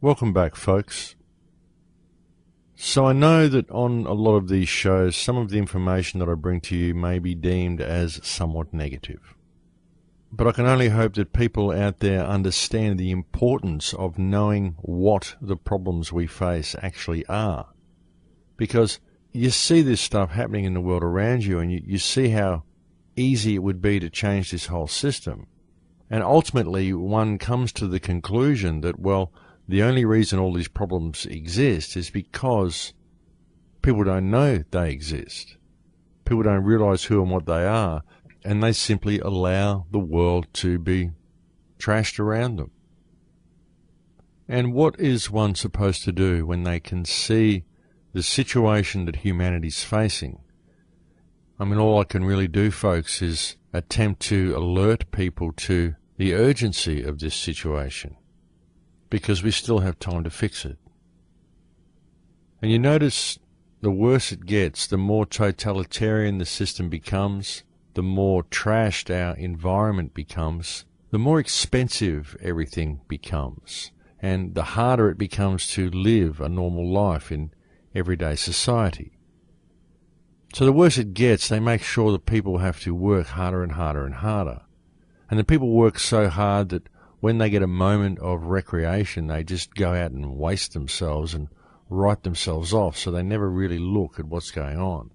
Welcome back, folks. So I know that on a lot of these shows, some of the information that I bring to you may be deemed as somewhat negative. But I can only hope that people out there understand the importance of knowing what the problems we face actually are. Because you see this stuff happening in the world around you, and you see how easy it would be to change this whole system. And ultimately, one comes to the conclusion that, well, the only reason all these problems exist is because people don't know they exist. People don't realize who and what they are, and they simply allow the world to be trashed around them. And what is one supposed to do when they can see the situation that humanity's facing? I mean, all I can really do, folks, is attempt to alert people to the urgency of this situation, because we still have time to fix it. And you notice the worse it gets, the more totalitarian the system becomes, the more trashed our environment becomes, the more expensive everything becomes, and the harder it becomes to live a normal life in everyday society. So the worse it gets, they make sure that people have to work harder and harder and harder. And the people work so hard that when they get a moment of recreation, they just go out and waste themselves and write themselves off, so they never really look at what's going on.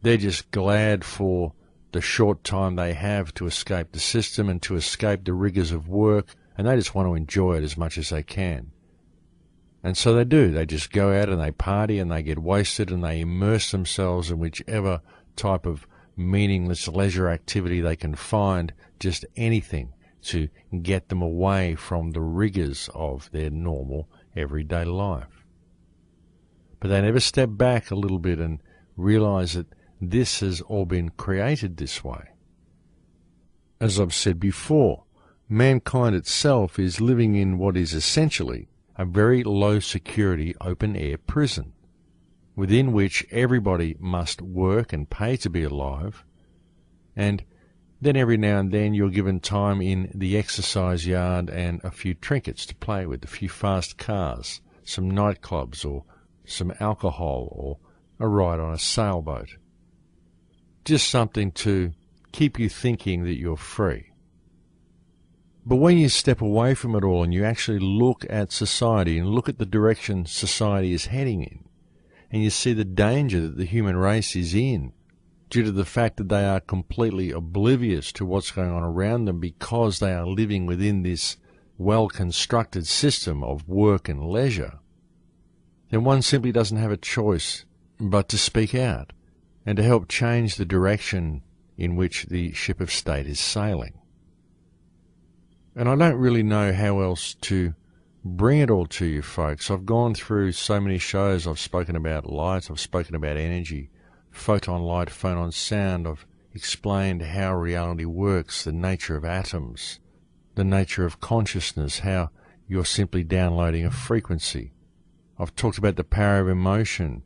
They're just glad for the short time they have to escape the system and to escape the rigors of work, and they just want to enjoy it as much as they can. And so they do. They just go out and they party and they get wasted and they immerse themselves in whichever type of meaningless leisure activity they can find, just anything to get them away from the rigors of their normal everyday life. But they never step back a little bit and realize that this has all been created this way. As I've said before, mankind itself is living in what is essentially a very low security open air prison, within which everybody must work and pay to be alive, and then every now and then you're given time in the exercise yard and a few trinkets to play with, a few fast cars, some nightclubs or some alcohol or a ride on a sailboat. Just something to keep you thinking that you're free. But when you step away from it all and you actually look at society and look at the direction society is heading in, and you see the danger that the human race is in due to the fact that they are completely oblivious to what's going on around them because they are living within this well-constructed system of work and leisure, then one simply doesn't have a choice but to speak out and to help change the direction in which the ship of state is sailing. And I don't really know how else to bring it all to you, folks. I've gone through so many shows. I've spoken about light, I've spoken about energy, photon light, photon sound. I've explained how reality works, the nature of atoms, the nature of consciousness, how you're simply downloading a frequency. I've talked about the power of emotion.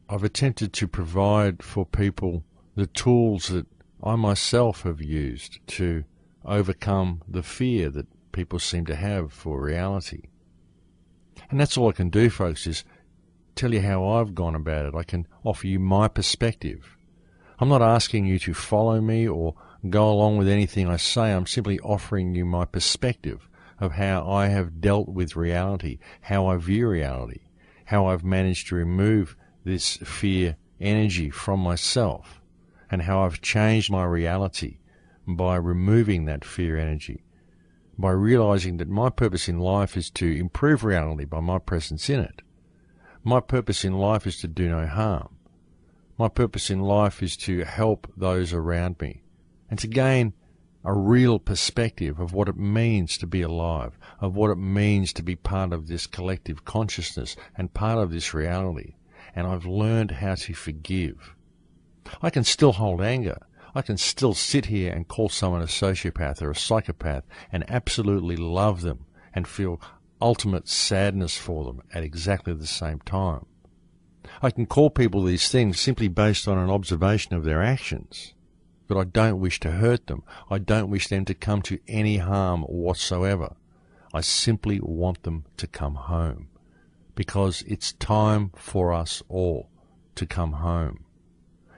I've attempted to provide for people the tools that I myself have used to overcome the fear that people seem to have for reality. And that's all I can do, folks, is tell you how I've gone about it. I can offer you my perspective. I'm not asking you to follow me or go along with anything I say. I'm simply offering you my perspective of how I have dealt with reality, how I view reality, how I've managed to remove this fear energy from myself, and how I've changed my reality by removing that fear energy, by realizing that my purpose in life is to improve reality by my presence in it. My purpose in life is to do no harm. My purpose in life is to help those around me and to gain a real perspective of what it means to be alive, of what it means to be part of this collective consciousness and part of this reality. And I've learned how to forgive. I can still hold anger. I can still sit here and call someone a sociopath or a psychopath and absolutely love them and feel ultimate sadness for them at exactly the same time. I can call people these things simply based on an observation of their actions, but I don't wish to hurt them. I don't wish them to come to any harm whatsoever. I simply want them to come home, because it's time for us all to come home.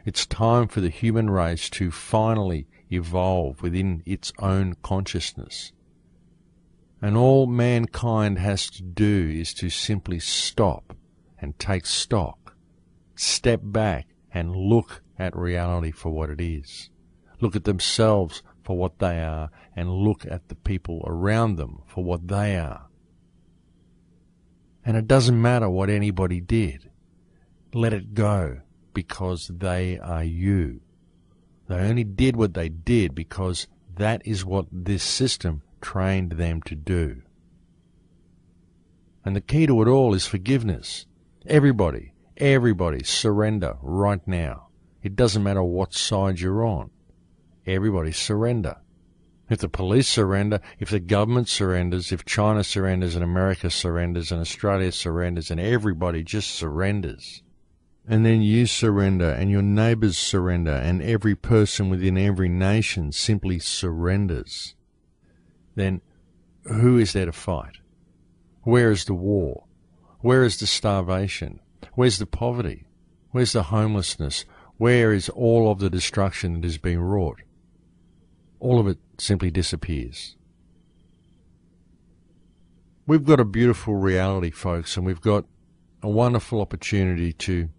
It's time for the human race to finally evolve within its own consciousness. And all mankind has to do is to simply stop and take stock, step back and look at reality for what it is. Look at themselves for what they are, and look at the people around them for what they are. And it doesn't matter what anybody did. Let it go, because they are you. They only did what they did because that is what this system trained them to do. And the key to it all is forgiveness. Everybody surrender right now. It doesn't matter what side you're on. Everybody surrender. If the police surrender, if the government surrenders, if China surrenders and America surrenders and Australia surrenders and everybody just surrenders, and then you surrender and your neighbours surrender and every person within every nation simply surrenders, then who is there to fight? Where is the war? Where is the starvation? Where's the poverty? Where's the homelessness? Where is all of the destruction that has been wrought? All of it simply disappears. We've got a beautiful reality, folks, and we've got a wonderful opportunity to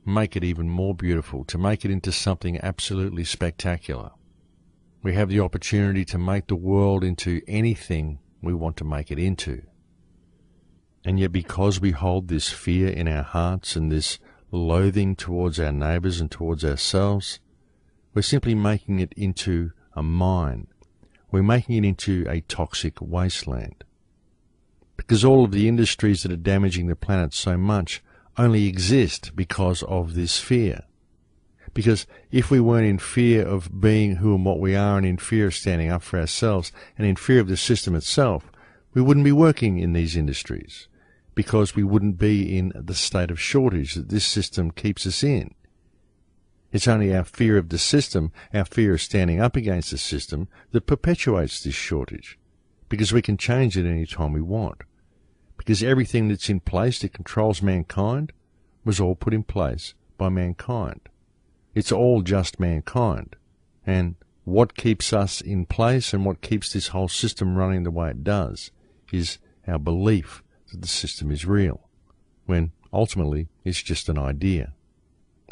make it even more beautiful, to make it into something absolutely spectacular. We have the opportunity to make the world into anything we want to make it into. And yet, because we hold this fear in our hearts and this loathing towards our neighbours and towards ourselves, we're simply making it into a mine. We're making it into a toxic wasteland. Because all of the industries that are damaging the planet so much only exist because of this fear. Because if we weren't in fear of being who and what we are, and in fear of standing up for ourselves, and in fear of the system itself, we wouldn't be working in these industries, because we wouldn't be in the state of shortage that this system keeps us in. It's only our fear of the system, our fear of standing up against the system, that perpetuates this shortage, because we can change it any time we want. Because everything that's in place that controls mankind was all put in place by mankind. It's all just mankind. And what keeps us in place and what keeps this whole system running the way it does is our belief that the system is real, when ultimately it's just an idea.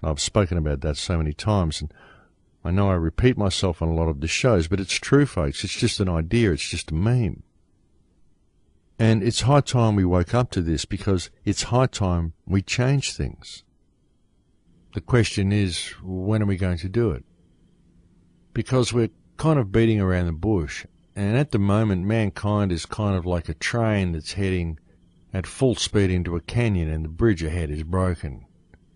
I've spoken about that so many times, and I know I repeat myself on a lot of the shows, but it's true, folks. It's just an idea. It's just a meme. And it's high time we woke up to this, because it's high time we change things. The question is, when are we going to do it? Because we're kind of beating around the bush, and at the moment mankind is kind of like a train that's heading at full speed into a canyon, and the bridge ahead is broken.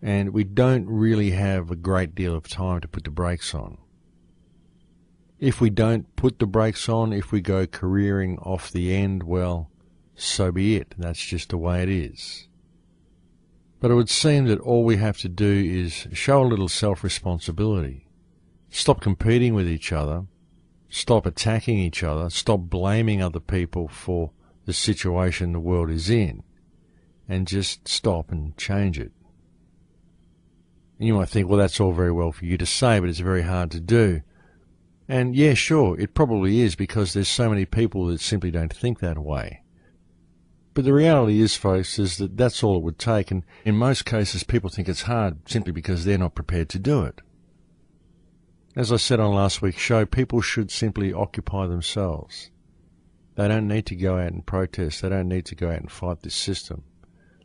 And we don't really have a great deal of time to put the brakes on. If we don't put the brakes on, if we go careering off the end, well, so be it. That's just the way it is. But it would seem that all we have to do is show a little self-responsibility. Stop competing with each other. Stop attacking each other. Stop blaming other people for the situation the world is in. And just stop and change it. And you might think, well, that's all very well for you to say, but it's very hard to do. And yeah, sure, it probably is, because there's so many people that simply don't think that way. But the reality is, folks, is that that's all it would take. And in most cases, people think it's hard simply because they're not prepared to do it. As I said on last week's show, people should simply occupy themselves. They don't need to go out and protest. They don't need to go out and fight this system.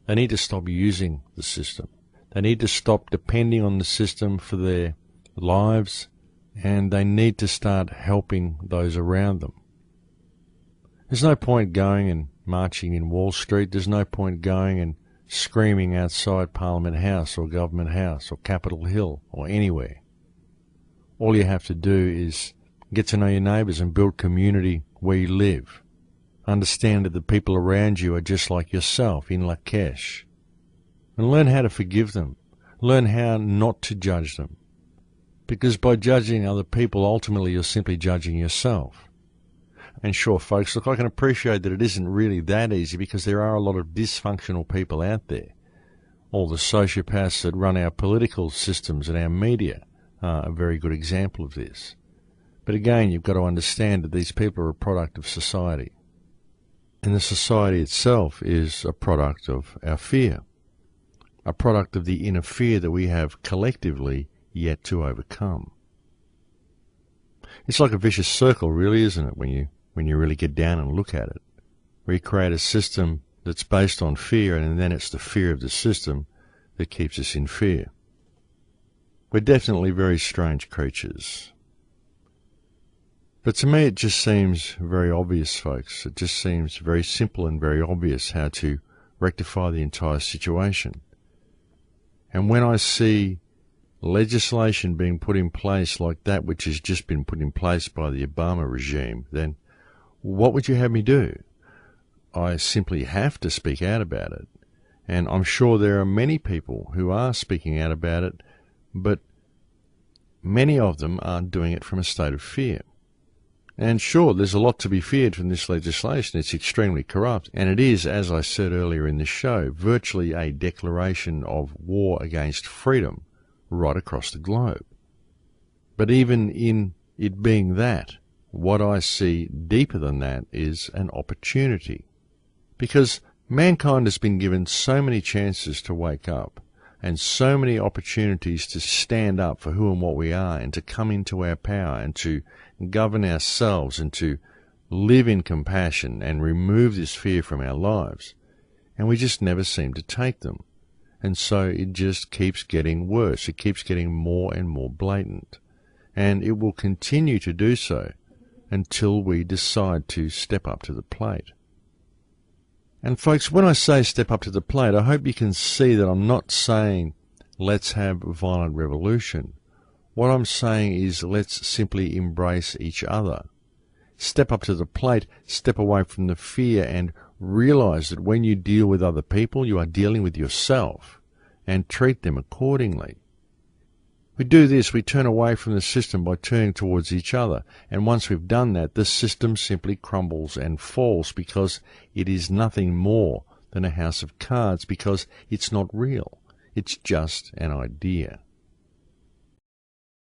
They need to stop using the system. They need to stop depending on the system for their lives, and they need to start helping those around them. There's no point going and marching in Wall Street. There's no point going and screaming outside Parliament House or Government House or Capitol Hill or anywhere. All you have to do is get to know your neighbours and build community where you live. Understand that the people around you are just like yourself in Lakesh. And learn how to forgive them. Learn how not to judge them. Because by judging other people, ultimately you're simply judging yourself. And sure, folks, look, I can appreciate that it isn't really that easy because there are a lot of dysfunctional people out there. All the sociopaths that run our political systems and our media are a very good example of this. But again, you've got to understand that these people are a product of society. And the society itself is a product of our fear, a product of the inner fear that we have collectively yet to overcome. It's like a vicious circle, really, isn't it, when you really get down and look at it? We create a system that's based on fear, and then it's the fear of the system that keeps us in fear. We're definitely very strange creatures. But to me it just seems very obvious, folks. It just seems very simple and very obvious how to rectify the entire situation. And when I see legislation being put in place like that which has just been put in place by the Obama regime, then what would you have me do? I simply have to speak out about it. And I'm sure there are many people who are speaking out about it, but many of them are doing it from a state of fear. And sure, there's a lot to be feared from this legislation. It's extremely corrupt. And it is, as I said earlier in the show, virtually a declaration of war against freedom right across the globe. But even in it being that, what I see deeper than that is an opportunity. Because mankind has been given so many chances to wake up and so many opportunities to stand up for who and what we are and to come into our power and to govern ourselves and to live in compassion and remove this fear from our lives. And we just never seem to take them. And so it just keeps getting worse. It keeps getting more and more blatant. And it will continue to do so until we decide to step up to the plate. And folks, when I say step up to the plate, I hope you can see that I'm not saying let's have violent revolution. What I'm saying is let's simply embrace each other. Step up to the plate, step away from the fear, and realize that when you deal with other people, you are dealing with yourself, and treat them accordingly. We do this, we turn away from the system by turning towards each other, and once we've done that, the system simply crumbles and falls because it is nothing more than a house of cards, because it's not real. It's just an idea.